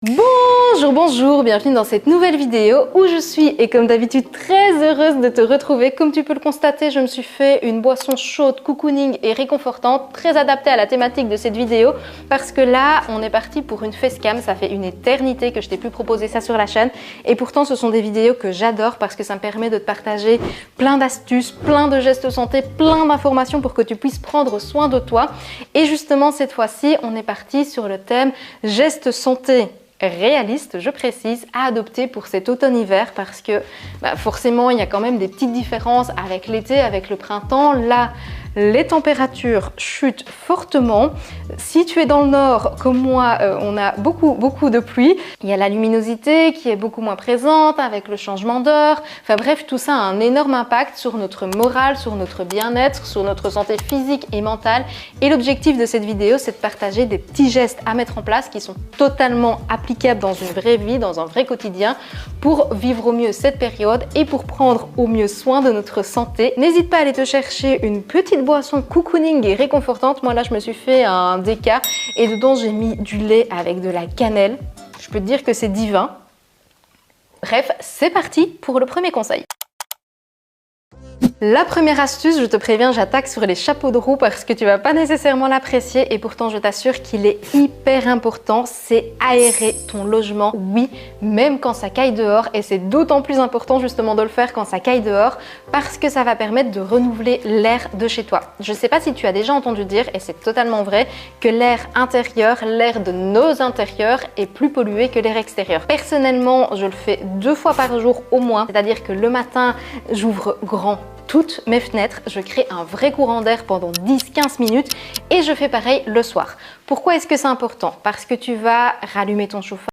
Bonjour, bienvenue dans cette nouvelle vidéo où je suis et comme d'habitude très heureuse de te retrouver. Comme tu peux le constater, je me suis fait une boisson chaude, cocooning et réconfortante, très adaptée à la thématique de cette vidéo parce que là, on est parti pour une facecam. Ça fait une éternité que je t'ai plus proposé ça sur la chaîne et pourtant ce sont des vidéos que j'adore parce que ça me permet de te partager plein d'astuces, plein de gestes santé, plein d'informations pour que tu puisses prendre soin de toi. Et justement, cette fois-ci, on est parti sur le thème gestes santé réaliste, je précise, à adopter pour cet automne-hiver parce que forcément il y a quand même des petites différences avec l'été, avec le printemps. Là, les températures chutent fortement. Si tu es dans le nord comme moi, on a beaucoup de pluie. Il y a la luminosité qui est beaucoup moins présente avec le changement d'heure. Enfin bref, tout ça a un énorme impact sur notre morale, sur notre bien-être, sur notre santé physique et mentale. Et l'objectif de cette vidéo, c'est de partager des petits gestes à mettre en place qui sont totalement applicables dans une vraie vie, dans un vrai quotidien pour vivre au mieux cette période et pour prendre au mieux soin de notre santé. N'hésite pas à aller te chercher une petite boisson cocooning et réconfortante. Moi là, je me suis fait un déca et dedans, j'ai mis du lait avec de la cannelle. Je peux te dire que c'est divin. Bref, c'est parti pour le premier conseil. La première astuce, je te préviens, j'attaque sur les chapeaux de roue parce que tu vas pas nécessairement l'apprécier et pourtant je t'assure qu'il est hyper important, c'est aérer ton logement, oui, même quand ça caille dehors et c'est d'autant plus important justement de le faire quand ça caille dehors parce que ça va permettre de renouveler l'air de chez toi. Je sais pas si tu as déjà entendu dire, et c'est totalement vrai, que l'air intérieur, l'air de nos intérieurs est plus pollué que l'air extérieur. Personnellement, je le fais 2 fois par jour au moins, c'est-à-dire que le matin, j'ouvre grand toutes mes fenêtres, je crée un vrai courant d'air pendant 10-15 minutes et je fais pareil le soir. Pourquoi est-ce que c'est important? Parce que tu vas rallumer ton chauffage,